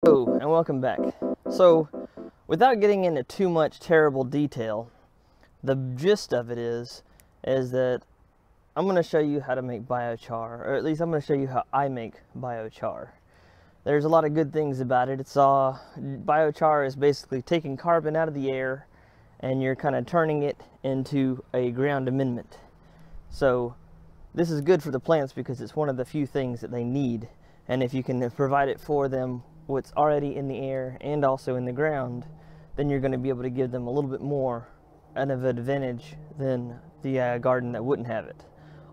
Hello and welcome back. So without getting into too much terrible detail, the gist of it is that I'm going to show you how to make biochar, or at least I'm going to show you how I make biochar. There's a lot of good things about it. Biochar is basically taking carbon out of the air and you're kind of turning it into a ground amendment. So this is good for the plants because it's one of the few things that they need, and if you can provide it for them what's already in the air and also in the ground, then you're going to be able to give them a little bit more of an advantage than the garden that wouldn't have it.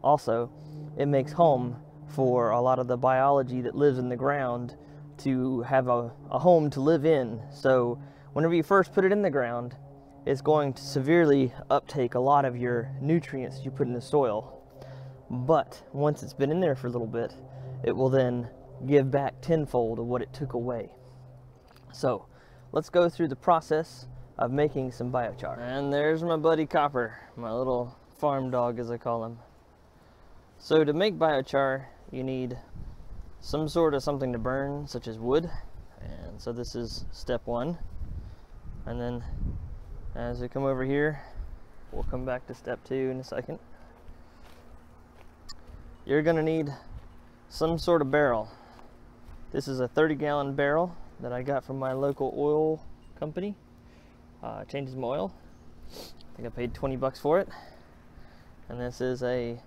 Also, it makes home for a lot of the biology that lives in the ground to have a home to live in. So whenever you first put it in the ground, it's going to severely uptake a lot of your nutrients you put in the soil. But once it's been in there for a little bit, it will then give back tenfold of what it took away. So let's go through the process of making some biochar. And there's my buddy Copper, my little farm dog as I call him. So to make biochar, you need some sort of something to burn, such as wood. And so this is step one. And then as we come over here, we'll come back to step two in a second. You're gonna need some sort of barrel. This is a 30-gallon barrel that I got from my local oil company. Changes my oil. I think I paid 20 bucks for it. And this is a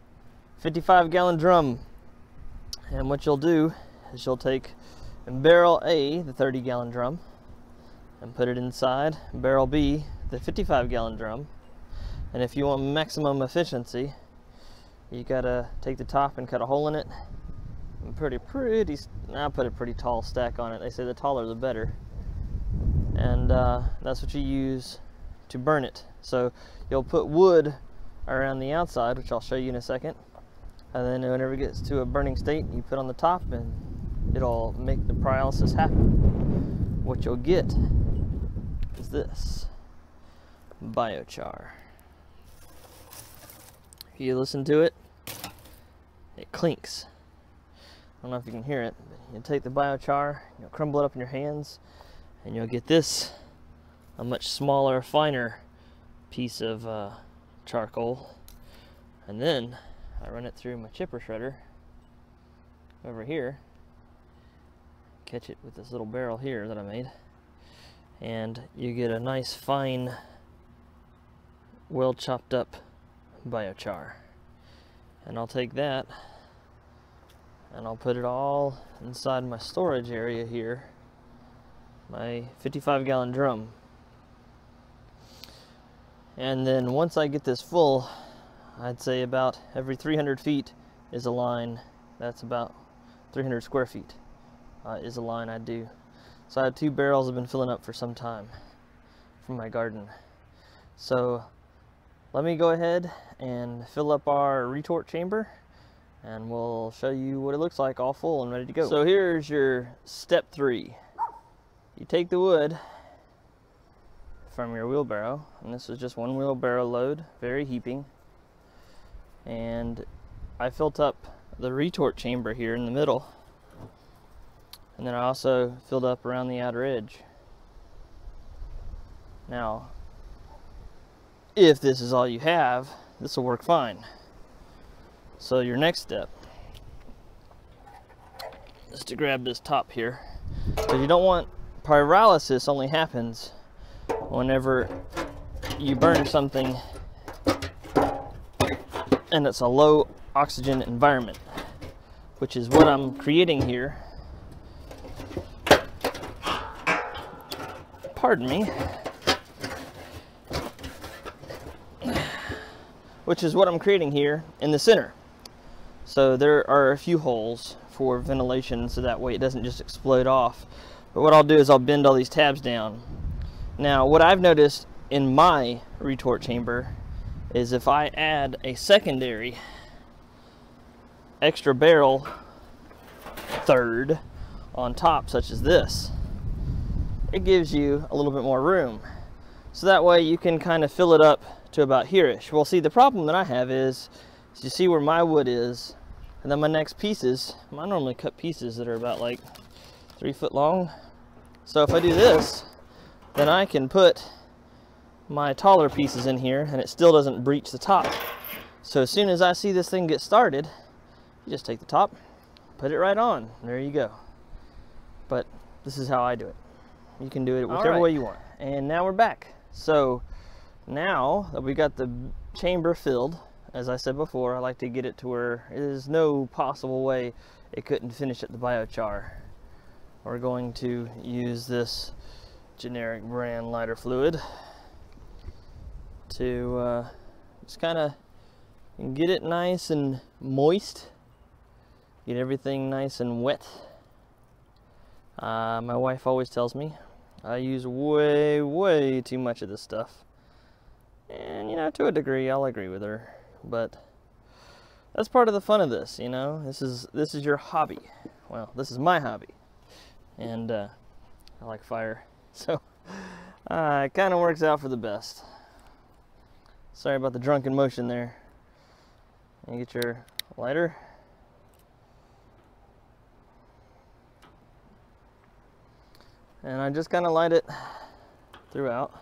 55-gallon drum. And what you'll do is you'll take barrel A, the 30-gallon drum, and put it inside barrel B, the 55-gallon drum. And if you want maximum efficiency, you gotta take the top and cut a hole in it. And I put a pretty tall stack on it. They say the taller the better. And that's what you use to burn it. So you'll put wood around the outside, which I'll show you in a second. And then whenever it gets to a burning state, you put on the top and it'll make the pyrolysis happen. What you'll get is this biochar. If you listen to it, it clinks. I don't know if you can hear it, but you take the biochar, you'll crumble it up in your hands, and you'll get this, a much smaller, finer piece of charcoal. And then I run it through my chipper shredder over here, catch it with this little barrel here that I made, and you get a nice, fine, well chopped up biochar. And I'll take that and I'll put it all inside my storage area here, my 55-gallon drum. And then once I get this full, I'd say about every 300 feet is a line. That's about 300 square feet is a line I do. So I have 2 barrels I've been filling up for some time from my garden. So let me go ahead and fill up our retort chamber, and we'll show you what it looks like all full and ready to go. So here's your step 3. You take the wood from your wheelbarrow, and this is just one wheelbarrow load, very heaping. And I filled up the retort chamber here in the middle, and then I also filled up around the outer edge. Now, if this is all you have, this will work fine. So your next step is to grab this top here, because you don't want pyrolysis. Only happens whenever you burn something and it's a low oxygen environment, which is what I'm creating here. Pardon me. Which is what I'm creating here in the center. So there are a few holes for ventilation, so that way it doesn't just explode off. But what I'll do is I'll bend all these tabs down. Now, what I've noticed in my retort chamber is if I add a secondary extra barrel third on top, such as this, it gives you a little bit more room. So that way you can kind of fill it up to about here-ish. Well, see, the problem that I have is you see where my wood is, and then my next pieces, I normally cut pieces that are about like 3 foot long, So if I do this, then I can put my taller pieces in here and it still doesn't breach the top. So as soon as I see this thing get started, you just take the top, put it right on. There you go. But this is how I do it. You can do it whichever way you want. And now we're back. So now that we got the chamber filled, as I said before, I like to get it to where there's no possible way it couldn't finish at the biochar. We're going to use this generic brand lighter fluid to just kind of get it nice and moist, get everything nice and wet. My wife always tells me I use way too much of this stuff, and you know, to a degree I'll agree with her, but that's part of the fun of this, you know. This is your hobby. Well, this is my hobby, and I like fire, so it kind of works out for the best. Sorry about the drunken motion there. You get your lighter. And I just kind of light it throughout.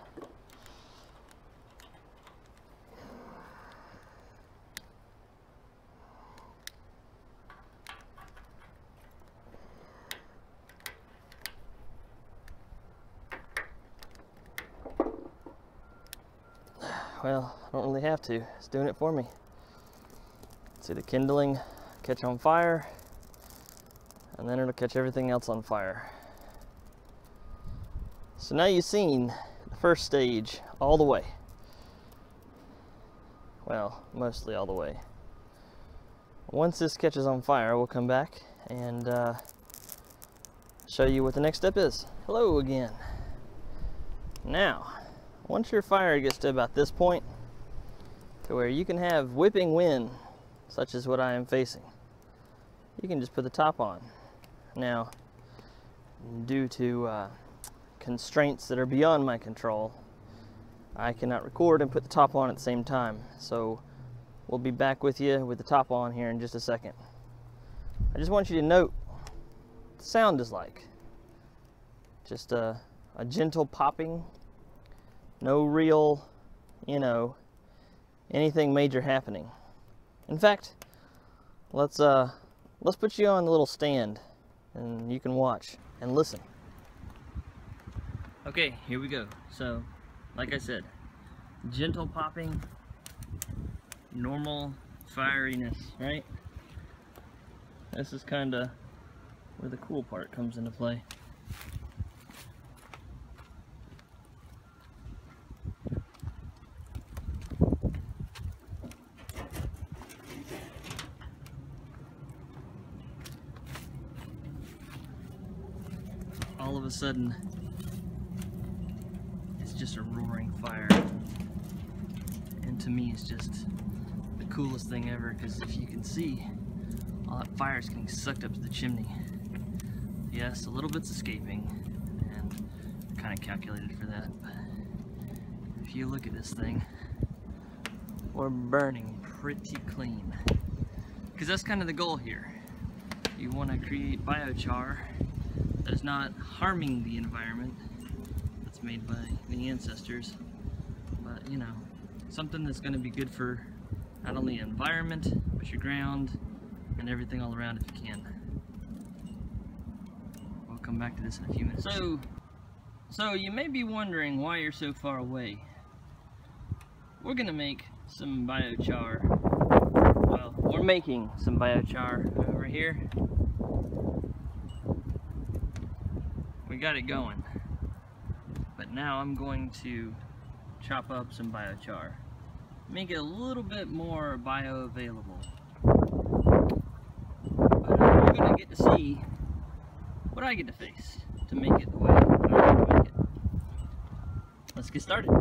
Well, I don't really have to. It's doing it for me. See the kindling catch on fire, and then it'll catch everything else on fire. So now you've seen the first stage all the way. Well, mostly all the way. Once this catches on fire, we'll come back and show you what the next step is. Hello again. Now, once your fire gets to about this point, to where you can have whipping wind, such as what I am facing, you can just put the top on. Now, due to constraints that are beyond my control, I cannot record and put the top on at the same time. So we'll be back with you with the top on here in just a second. I just want you to note what the sound is like. Just a gentle popping. No real, you know, anything major happening. In fact, let's put you on the little stand and you can watch and listen. Okay, here we go. So, like I said, gentle popping, normal fieriness, right? This is kind of where the cool part comes into play. All of a sudden, it's just a roaring fire, and to me it's just the coolest thing ever, because if you can see, all that fire is getting sucked up to the chimney. Yes, a little bit's escaping, and I kind of calculated for that, but if you look at this thing, we're burning pretty clean, because that's kind of the goal here. You want to create biochar that is not harming the environment that's made by the ancestors, but you know, something that's going to be good for not only the environment, but your ground and everything all around if you can. We'll come back to this in a few minutes. So you may be wondering why you're so far away. We're going to make some biochar. Well, we're making some biochar over here. We got it going, but now I'm going to chop up some biochar, make it a little bit more bioavailable. But you're going to get to see what I get to face to make it the way I want to make it. Let's get started.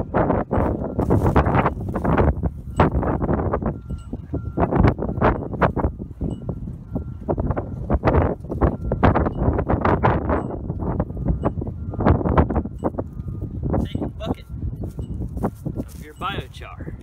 BioChar.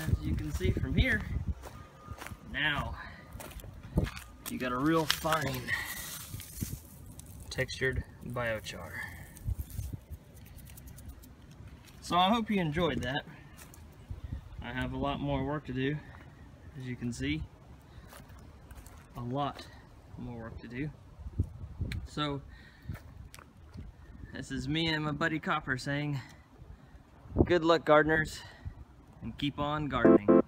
as you can see from here, now you got a real fine textured biochar. So I hope you enjoyed that. I have a lot more work to do, as you can see. A lot more work to do. So this is me and my buddy Copper saying, good luck gardeners, and keep on gardening.